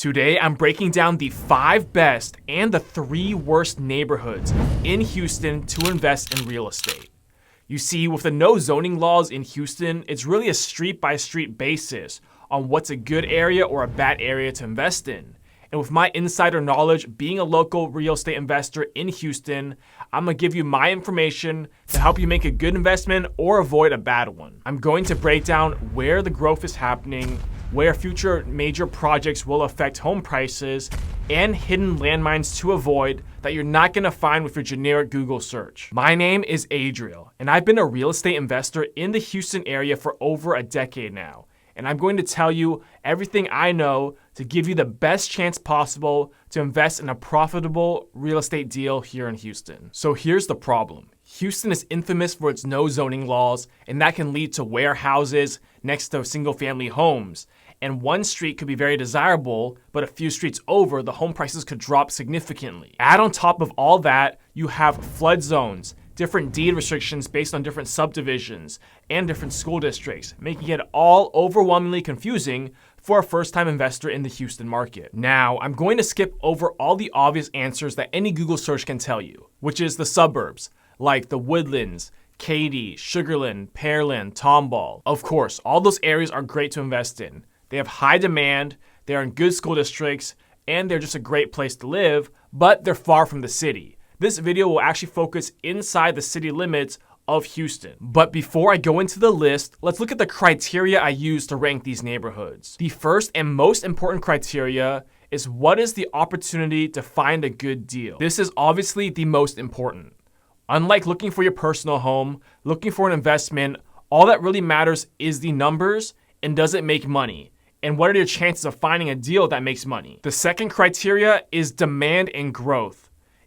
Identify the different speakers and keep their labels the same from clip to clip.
Speaker 1: Today, I'm breaking down the 5 best and the 3 worst neighborhoods in Houston to invest in real estate. You see, with the no zoning laws in Houston, it's really a street-by-street basis on what's a good area or a bad area to invest in. And with my insider knowledge, being a local real estate investor in Houston, I'm gonna give you my information to help you make a good investment or avoid a bad one. I'm going to break down where the growth is happening, where future major projects will affect home prices, and hidden landmines to avoid that you're not gonna find with your generic Google search. My name is Adriel, and I've been a real estate investor in the Houston area for over a decade now. And I'm going to tell you everything I know to give you the best chance possible to invest in a profitable real estate deal here in Houston. So here's the problem. Houston is infamous for its no zoning laws, and that can lead to warehouses next to single-family homes. And one street could be very desirable, but a few streets over, the home prices could drop significantly. Add on top of all that, you have flood zones, different deed restrictions based on different subdivisions, and different school districts, making it all overwhelmingly confusing for a first-time investor in the Houston market. Now, I'm going to skip over all the obvious answers that any Google search can tell you, which is the suburbs, like the Woodlands, Katy, Sugarland, Pearland, Tomball. Of course, all those areas are great to invest in. They have high demand, they're in good school districts, and they're just a great place to live, but they're far from the city. This video will actually focus inside the city limits of Houston. But before I go into the list, let's look at the criteria I use to rank these neighborhoods. The first and most important criteria is what is the opportunity to find a good deal. This is obviously the most important. Unlike looking for your personal home, looking for an investment, all that really matters is the numbers and does it make money? And what are your chances of finding a deal that makes money? The second criteria is demand and growth.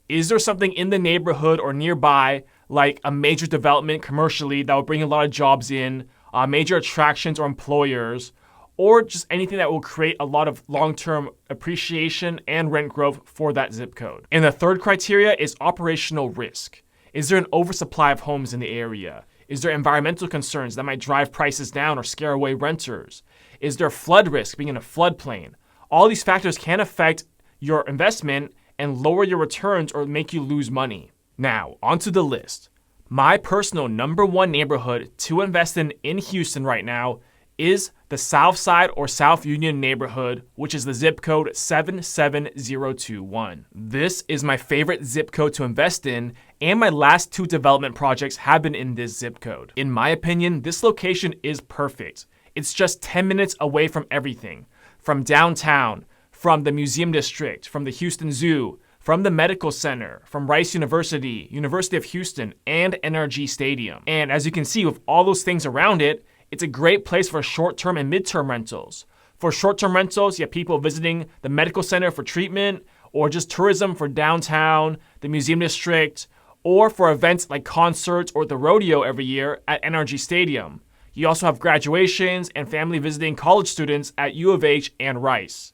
Speaker 1: Is there something in the neighborhood or nearby, like a major development commercially that will bring a lot of jobs in, major attractions or employers, or just anything that will create a lot of long-term appreciation and rent growth for that zip code? And the third criteria is operational risk. Is there an oversupply of homes in the area? Is there environmental concerns that might drive prices down or scare away renters? Is there flood risk, being in a floodplain? All these factors can affect your investment and lower your returns or make you lose money. Now, onto the list. My personal number 1 neighborhood to invest in Houston right now is the South Side or South Union neighborhood, which is the zip code 77021. This is my favorite zip code to invest in, and my last 2 development projects have been in this zip code. In my opinion, this location is perfect. It's just 10 minutes away from everything, from downtown, from the museum district, from the Houston Zoo, from the medical center, from Rice University, University of Houston, and NRG Stadium. And as you can see, with all those things around it, it's a great place for short-term and mid-term rentals. For short-term rentals, you have people visiting the medical center for treatment, or just tourism for downtown, the museum district, or for events like concerts or the rodeo every year at NRG Stadium. You also have graduations and family visiting college students at U of H and Rice.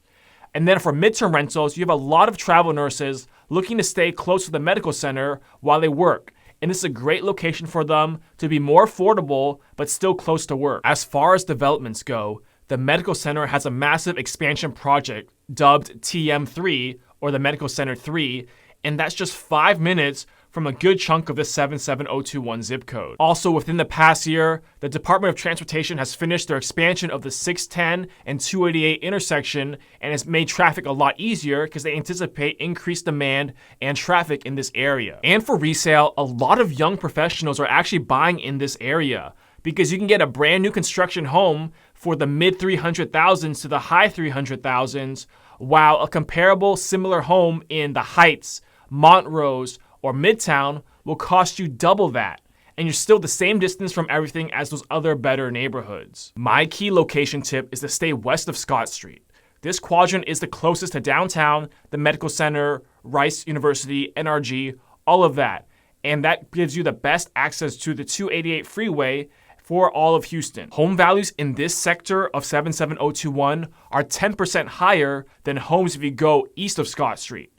Speaker 1: And then for midterm rentals, you have a lot of travel nurses looking to stay close to the medical center while they work. And this is a great location for them to be more affordable, but still close to work. As far as developments go, the medical center has a massive expansion project dubbed TM3, or the Medical Center 3, and that's just 5 minutes from a good chunk of the 77021 zip code. Also, within the past year, the Department of Transportation has finished their expansion of the 610 and 288 intersection and has made traffic a lot easier because they anticipate increased demand and traffic in this area. And for resale, a lot of young professionals are actually buying in this area because you can get a brand new construction home for the mid 300,000s to the high 300,000s, while a comparable similar home in the Heights, Montrose, or Midtown will cost you double that, and you're still the same distance from everything as those other better neighborhoods. My key location tip is to stay west of Scott Street. This quadrant is the closest to downtown, the medical center, Rice University, NRG, all of that, and that gives you the best access to the 288 freeway for all of Houston. Home values in this sector of 77021 are 10% higher than homes if you go east of Scott Street.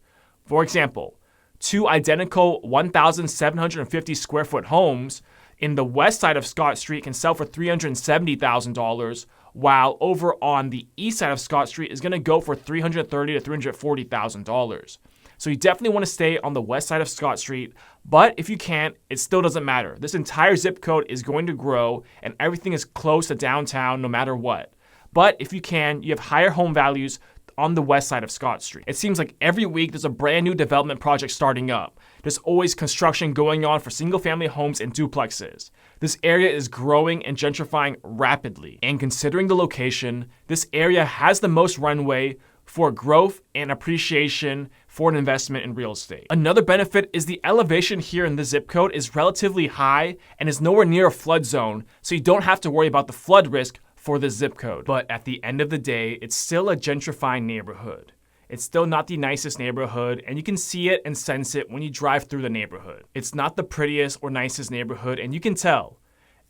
Speaker 1: For example, 2 identical 1,750 square foot homes in the west side of Scott Street can sell for $370,000, while over on the east side of Scott Street is going to go for $330,000 to $340,000. So you definitely want to stay on the west side of Scott Street, but if you can't, it still doesn't matter. This entire zip code is going to grow and everything is close to downtown no matter what. But if you can, you have higher home values on the west side of Scott Street. It seems like every week there's a brand new development project starting up. There's always construction going on for single-family homes and duplexes. This area is growing and gentrifying rapidly. And considering the location, this area has the most runway for growth and appreciation for an investment in real estate. Another benefit is the elevation here in the zip code is relatively high and is nowhere near a flood zone, so you don't have to worry about the flood risk for the zip code. But at the end of the day, it's still a gentrifying neighborhood. It's still not the nicest neighborhood, and you can see it and sense it when you drive through the neighborhood. It's not the prettiest or nicest neighborhood, and you can tell.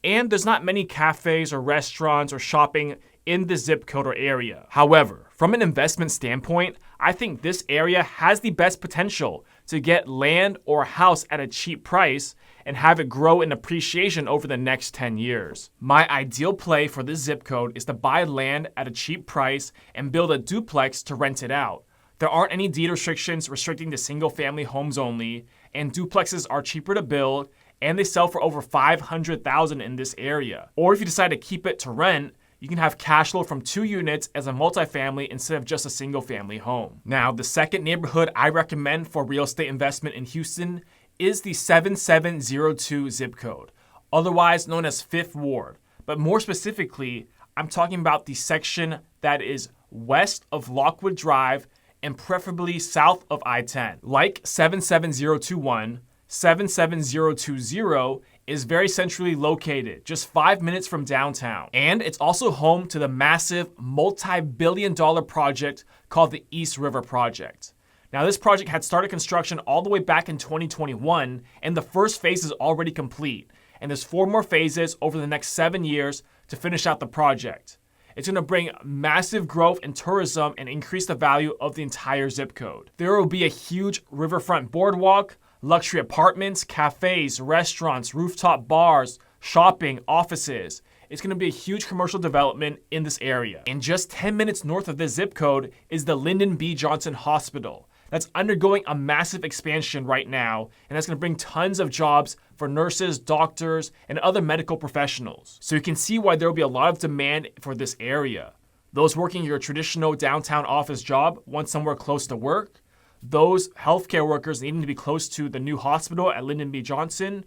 Speaker 1: And there's not many cafes or restaurants or shopping in the zip code or area. However, from an investment standpoint, I think this area has the best potential to get land or a house at a cheap price and have it grow in appreciation over the next 10 years. My ideal play for this zip code is to buy land at a cheap price and build a duplex to rent it out. There aren't any deed restrictions restricting to single-family homes only, and duplexes are cheaper to build, and they sell for over $500,000 in this area. Or if you decide to keep it to rent, you can have cash flow from 2 units as a multifamily instead of just a single-family home. Now, the second neighborhood I recommend for real estate investment in Houston is the 7702 zip code, otherwise known as Fifth Ward. But more specifically, I'm talking about the section that is west of Lockwood Drive and preferably south of I-10. Like 77021, 77020 is very centrally located, just 5 minutes from downtown. And it's also home to the massive multi-billion-dollar project called the East River Project. Now, this project had started construction all the way back in 2021, and the first phase is already complete. And there's 4 more phases over the next 7 years to finish out the project. It's going to bring massive growth in tourism and increase the value of the entire zip code. There will be a huge riverfront boardwalk, luxury apartments, cafes, restaurants, rooftop bars, shopping, offices. It's going to be a huge commercial development in this area. And just 10 minutes north of this zip code is the Lyndon B. Johnson Hospital. That's undergoing a massive expansion right now, and that's going to bring tons of jobs for nurses, doctors, and other medical professionals. So you can see why there will be a lot of demand for this area. Those working your traditional downtown office job want somewhere close to work. Those healthcare workers needing to be close to the new hospital at Lyndon B. Johnson,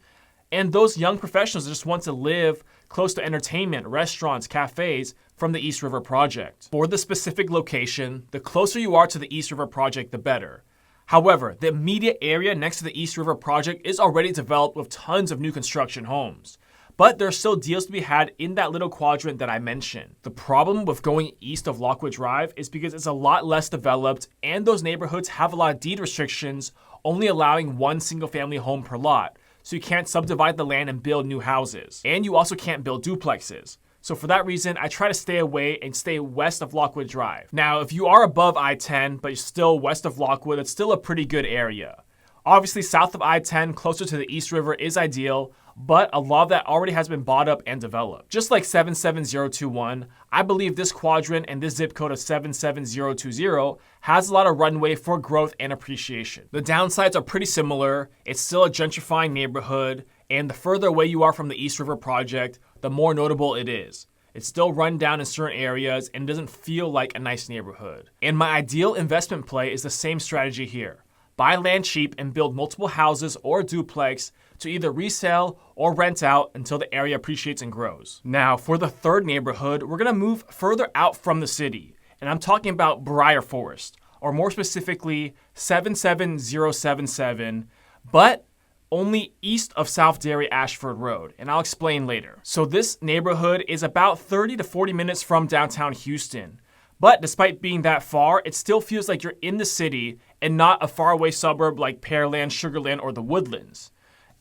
Speaker 1: and those young professionals that just want to live close to entertainment, restaurants, cafes from the East River Project. For the specific location, the closer you are to the East River Project, the better. However, the immediate area next to the East River Project is already developed with tons of new construction homes. But there are still deals to be had in that little quadrant that I mentioned. The problem with going east of Lockwood Drive is because it's a lot less developed and those neighborhoods have a lot of deed restrictions, only allowing 1 single-family home per lot. So you can't subdivide the land and build new houses. And you also can't build duplexes. So for that reason, I try to stay away and stay west of Lockwood Drive. Now, if you are above I-10, but you're still west of Lockwood, it's still a pretty good area. Obviously, south of I-10, closer to the East River is ideal, but a lot of that already has been bought up and developed. Just like 77021, I believe this quadrant and this zip code of 77020 has a lot of runway for growth and appreciation. The downsides are pretty similar. It's still a gentrifying neighborhood, and the further away you are from the East River Project, the more notable it is. It's still run down in certain areas and doesn't feel like a nice neighborhood. And my ideal investment play is the same strategy here. Buy land cheap and build multiple houses or a duplex to either resell or rent out until the area appreciates and grows. Now, for the third neighborhood, we're going to move further out from the city, and I'm talking about Briar Forest, or more specifically 77077, but only east of South Dairy Ashford Road, and I'll explain later. So this neighborhood is about 30 to 40 minutes from downtown Houston. But despite being that far, it still feels like you're in the city and not a faraway suburb like Pearland, Sugarland, or the Woodlands.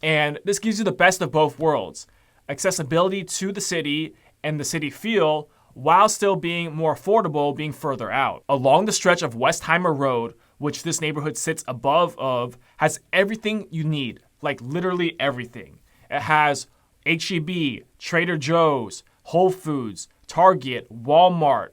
Speaker 1: And this gives you the best of both worlds. Accessibility to the city and the city feel, while still being more affordable being further out. Along the stretch of Westheimer Road, which this neighborhood sits above of, has everything you need, like literally everything. It has H-E-B, Trader Joe's, Whole Foods, Target, Walmart,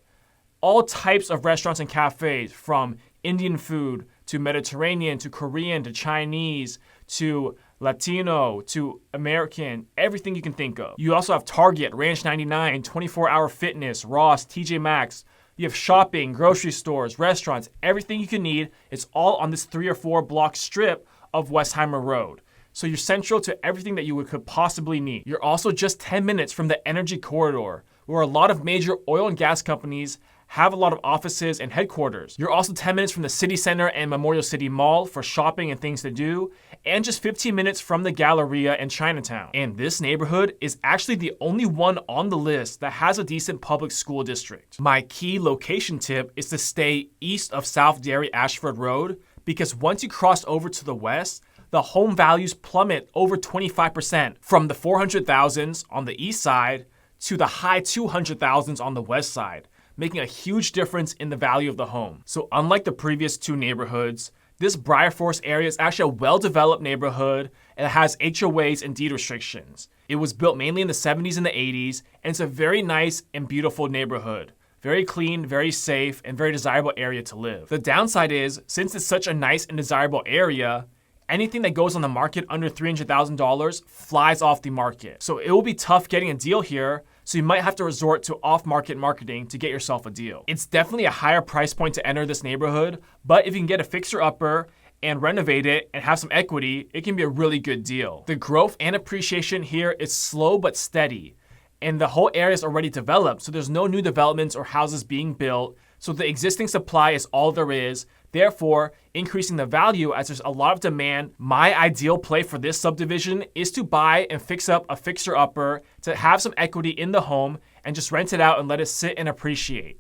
Speaker 1: all types of restaurants and cafes, from Indian food to Mediterranean to Korean to Chinese to Latino to American, everything you can think of. You also have Target, Ranch 99, 24-Hour Fitness, Ross, TJ Maxx. You have shopping, grocery stores, restaurants, everything you can need. It's all on this 3 or 4 block strip of Westheimer Road. So you're central to everything that you could possibly need. You're also just 10 minutes from the Energy Corridor, where a lot of major oil and gas companies have a lot of offices and headquarters. You're also 10 minutes from the City Center and Memorial City Mall for shopping and things to do, and just 15 minutes from the Galleria and Chinatown. And this neighborhood is actually the only one on the list that has a decent public school district. My key location tip is to stay east of South Derry Ashford Road, because once you cross over to the west, the home values plummet over 25% from the 400,000s on the east side to the high 200,000s on the west side, making a huge difference in the value of the home. So unlike the previous 2 neighborhoods, this Briar Forest area is actually a well-developed neighborhood, and it has HOAs and deed restrictions. It was built mainly in the 70s and the 80s, and it's a very nice and beautiful neighborhood. Very clean, very safe, and very desirable area to live. The downside is, since it's such a nice and desirable area, anything that goes on the market under $300,000 flies off the market. So it will be tough getting a deal here, so you might have to resort to off-market marketing to get yourself a deal. It's definitely a higher price point to enter this neighborhood, but if you can get a fixer-upper and renovate it and have some equity, it can be a really good deal. The growth and appreciation here is slow but steady, and the whole area is already developed, so there's no new developments or houses being built, so the existing supply is all there is, therefore increasing the value as there's a lot of demand. My ideal play for this subdivision is to buy and fix up a fixer-upper to have some equity in the home and just rent it out and let it sit and appreciate.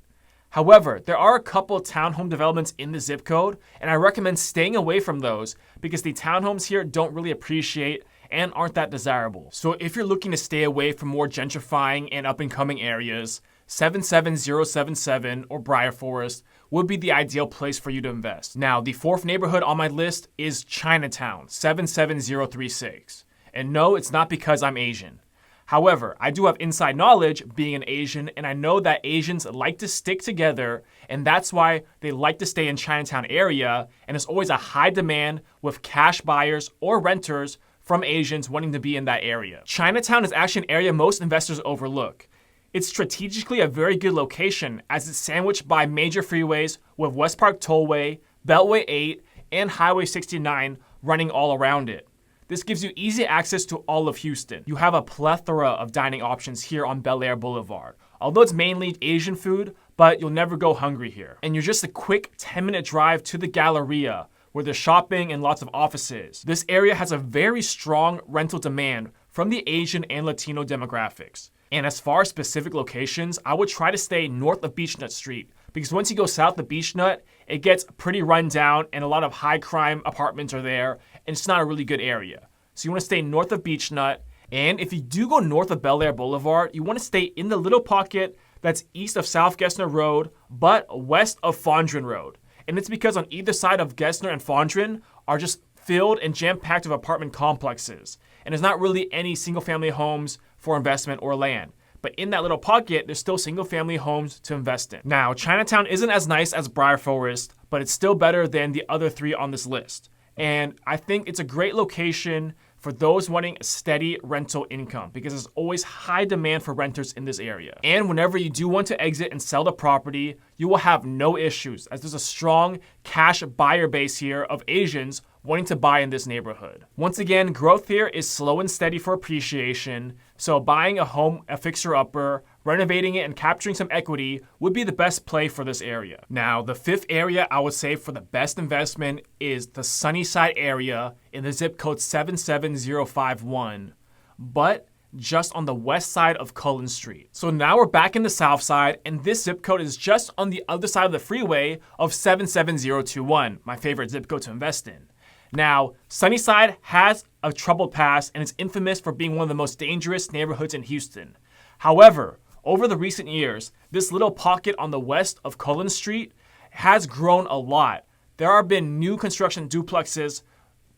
Speaker 1: However, there are a couple of townhome developments in the zip code, and I recommend staying away from those because the townhomes here don't really appreciate and aren't that desirable. So if you're looking to stay away from more gentrifying and up-and-coming areas, 77077 or Briar Forest would be the ideal place for you to invest. Now, the 4th neighborhood on my list is Chinatown, 77036. And no, it's not because I'm Asian. However, I do have inside knowledge being an Asian, and I know that Asians like to stick together, and that's why they like to stay in Chinatown area, and there's always a high demand with cash buyers or renters from Asians wanting to be in that area. Chinatown is actually an area most investors overlook. It's strategically a very good location as it's sandwiched by major freeways with West Park Tollway, Beltway 8, and Highway 69 running all around it. This gives you easy access to all of Houston. You have a plethora of dining options here on Bel Air Boulevard. Although it's mainly Asian food, but you'll never go hungry here. And you're just a quick 10-minute drive to the Galleria, where there's shopping and lots of offices. This area has a very strong rental demand from the Asian and Latino demographics. And as far as specific locations, I would try to stay north of Beechnut Street, because once you go south of Beechnut, it gets pretty run down and a lot of high crime apartments are there, and it's not a really good area. So you want to stay north of Beechnut, and if you do go north of Bel Air Boulevard, you want to stay in the little pocket that's east of South Gessner Road, but west of Fondren Road. And it's because on either side of Gessner and Fondren are just filled and jam-packed with apartment complexes. And there's not really any single-family homes for investment or land. But in that little pocket, there's still single-family homes to invest in. Now, Chinatown isn't as nice as Briar Forest, but it's still better than the other 3 on this list. And I think it's a great location for those wanting a steady rental income, because there's always high demand for renters in this area. And whenever you do want to exit and sell the property, you will have no issues, as there's a strong cash buyer base here of Asians wanting to buy in this neighborhood. Once again, growth here is slow and steady for appreciation, so buying a home, a fixer-upper, renovating it, and capturing some equity would be the best play for this area. Now, the 5th area I would say for the best investment is the Sunnyside area in the zip code 77051, but just on the west side of Cullen Street. So now we're back in the south side, and this zip code is just on the other side of the freeway of 77021, my favorite zip code to invest in. Now, Sunnyside has a troubled past and is infamous for being one of the most dangerous neighborhoods in Houston. However, over the recent years, this little pocket on the west of Cullen Street has grown a lot. There have been new construction duplexes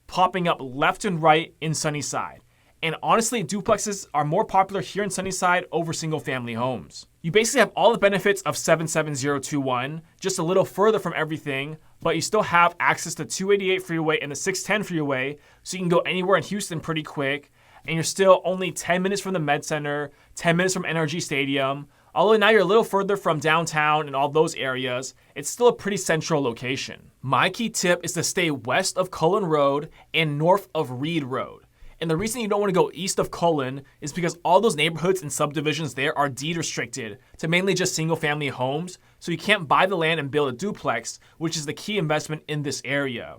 Speaker 1: popping up left and right in Sunnyside. And honestly, duplexes are more popular here in Sunnyside over single-family homes. You basically have all the benefits of 77021, just a little further from everything, but you still have access to 288 freeway and the 610 freeway, so you can go anywhere in Houston pretty quick, and you're still only 10 minutes from the Med Center, 10 minutes from NRG Stadium. Although now you're a little further from downtown and all those areas, it's still a pretty central location. My key tip is to stay west of Cullen Road and north of Reed Road. And the reason you don't want to go east of Cullen is because all those neighborhoods and subdivisions there are deed restricted to mainly just single family homes, so you can't buy the land and build a duplex, which is the key investment in this area.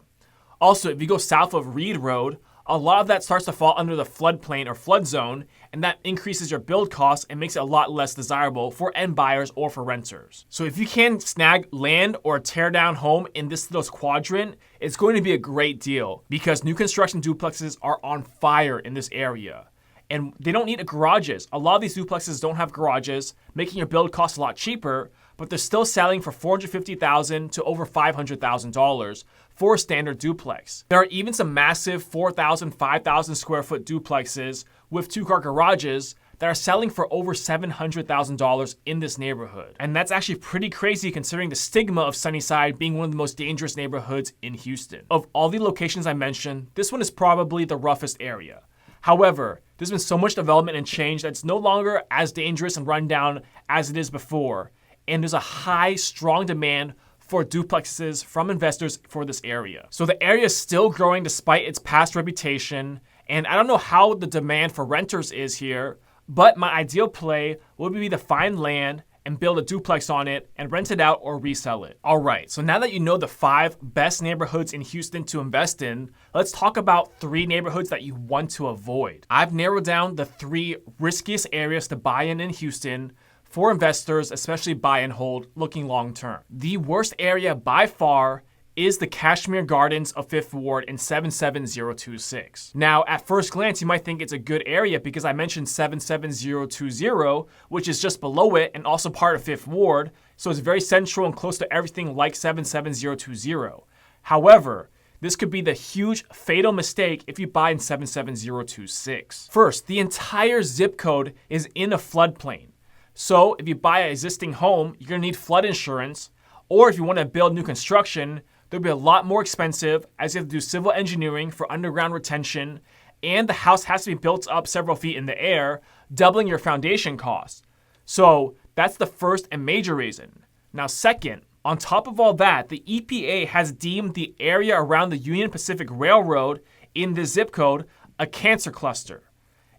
Speaker 1: Also, if you go south of Reed Road, a lot of that starts to fall under the floodplain or flood zone, and that increases your build costs and makes it a lot less desirable for end buyers or for renters. So if you can snag land or tear down home in this little quadrant, it's going to be a great deal because new construction duplexes are on fire in this area. And they don't need garages. A lot of these duplexes don't have garages, making your build cost a lot cheaper, but they're still selling for $450,000 to over $500,000 for a standard duplex. There are even some massive 4,000, 5,000 square foot duplexes with 2-car garages that are selling for over $700,000 in this neighborhood. And that's actually pretty crazy considering the stigma of Sunnyside being one of the most dangerous neighborhoods in Houston. Of all the locations I mentioned, this one is probably the roughest area. However, there's been so much development and change that it's no longer as dangerous and run down as it is before. And there's a high, strong demand for duplexes from investors for this area. So the area is still growing despite its past reputation. And I don't know how the demand for renters is here, but my ideal play would be to find land and build a duplex on it and rent it out or resell it. All right, so now that you know the 5 best neighborhoods in Houston to invest in, let's talk about 3 neighborhoods that you want to avoid. I've narrowed down the 3 riskiest areas to buy in Houston for investors, especially buy and hold looking long term. The worst area by far is the Kashmere Gardens of 5th Ward in 77026. Now, at first glance, you might think it's a good area because I mentioned 77020, which is just below it and also part of 5th Ward, so it's very central and close to everything like 77020. However, this could be the huge fatal mistake if you buy in 77026. First, the entire zip code is in a floodplain. So if you buy an existing home, you're gonna need flood insurance, or if you wanna build new construction, they'll be a lot more expensive as you have to do civil engineering for underground retention, and the house has to be built up several feet in the air, doubling your foundation costs. So that's the first and major reason. Now second, on top of all that, the EPA has deemed the area around the Union Pacific Railroad in this zip code a cancer cluster.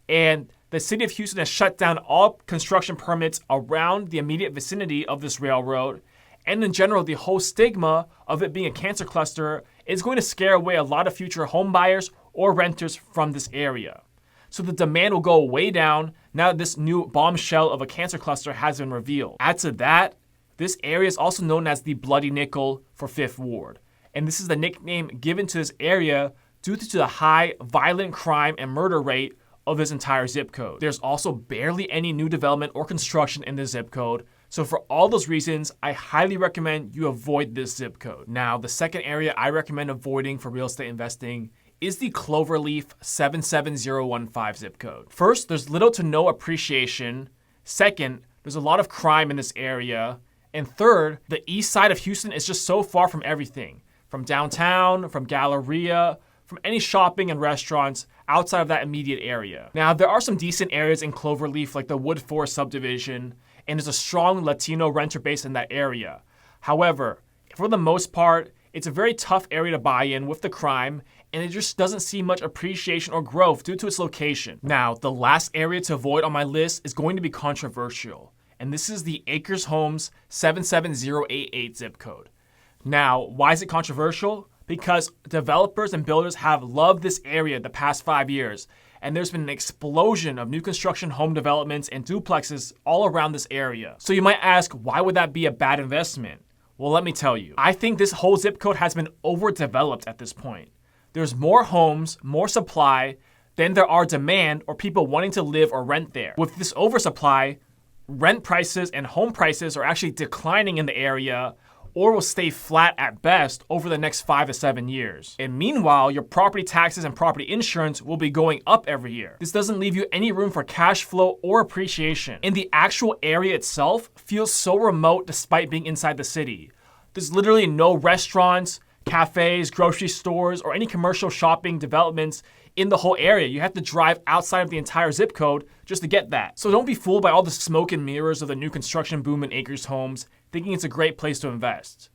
Speaker 1: And the city of Houston has shut down all construction permits around the immediate vicinity of this railroad. And in general, the whole stigma of it being a cancer cluster is going to scare away a lot of future home buyers or renters from this area. So the demand will go way down now that this new bombshell of a cancer cluster has been revealed. Add to that, this area is also known as the Bloody Nickel for 5th Ward. And this is the nickname given to this area due to the high violent crime and murder rate of this entire zip code. There's also barely any new development or construction in this zip code. So for all those reasons, I highly recommend you avoid this zip code. Now, the second area I recommend avoiding for real estate investing is the Cloverleaf 77015 zip code. First, there's little to no appreciation. Second, there's a lot of crime in this area. And third, the east side of Houston is just so far from everything. From downtown, from Galleria, from any shopping and restaurants outside of that immediate area. Now, there are some decent areas in Cloverleaf like the Wood Forest subdivision, and there's a strong Latino renter base in that area. However, for the most part, it's a very tough area to buy in with the crime, and it just doesn't see much appreciation or growth due to its location. Now, the last area to avoid on my list is going to be controversial, and this is the Acres Homes 77088 zip code. Now, why is it controversial? Because developers and builders have loved this area the past 5 years, and there's been an explosion of new construction home developments and duplexes all around this area. So you might ask, why would that be a bad investment? Well, let me tell you. I think this whole zip code has been overdeveloped at this point. There's more homes, more supply, than there are demand or people wanting to live or rent there. With this oversupply, rent prices and home prices are actually declining in the area, or will stay flat at best over the next 5 to 7 years. And meanwhile, your property taxes and property insurance will be going up every year. This doesn't leave you any room for cash flow or appreciation. And the actual area itself feels so remote despite being inside the city. There's literally no restaurants, cafes, grocery stores, or any commercial shopping developments in the whole area. You have to drive outside of the entire zip code just to get that. So don't be fooled by all the smoke and mirrors of the new construction boom in Acres Homes, thinking it's a great place to invest.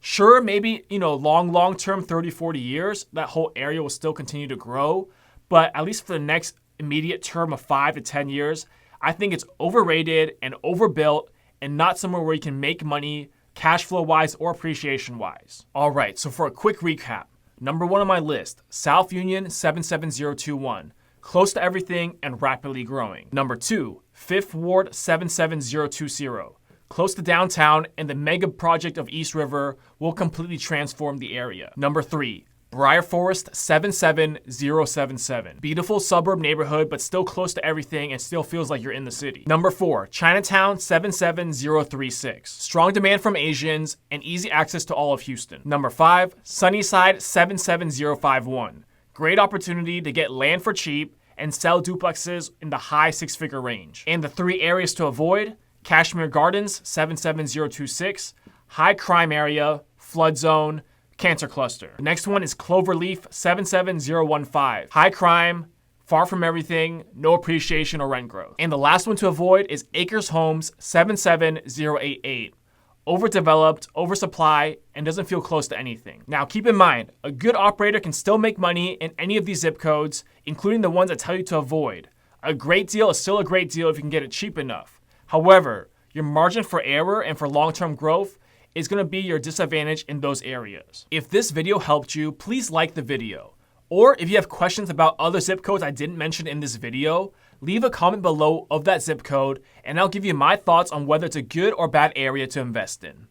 Speaker 1: Sure, maybe, long term, 30, 40 years, that whole area will still continue to grow. But at least for the next immediate term of 5 to 10 years, I think it's overrated and overbuilt and not somewhere where you can make money cash flow wise or appreciation wise. All right, so for a quick recap, number 1 on my list, South Union 77021, close to everything and rapidly growing. Number 2, Fifth Ward 77020, close to downtown, and the mega project of East River will completely transform the area. Number 3, Briar Forest 77077. Beautiful suburb neighborhood, but still close to everything and still feels like you're in the city. Number 4, Chinatown 77036. Strong demand from Asians and easy access to all of Houston. Number 5, Sunnyside 77051. Great opportunity to get land for cheap and sell duplexes in the high 6-figure range. And the 3 areas to avoid: Cashmere Gardens 77026, high crime area, flood zone, cancer cluster. The next one is Cloverleaf 77015. High crime, far from everything, no appreciation or rent growth. And the last one to avoid is Acres Homes 77088. Overdeveloped, oversupply, and doesn't feel close to anything. Now keep in mind, a good operator can still make money in any of these zip codes, including the ones I tell you to avoid. A great deal is still a great deal if you can get it cheap enough. However, your margin for error and for long-term growth is going to be your disadvantage in those areas. If this video helped you, please like the video. Or if you have questions about other zip codes I didn't mention in this video, leave a comment below of that zip code and I'll give you my thoughts on whether it's a good or bad area to invest in.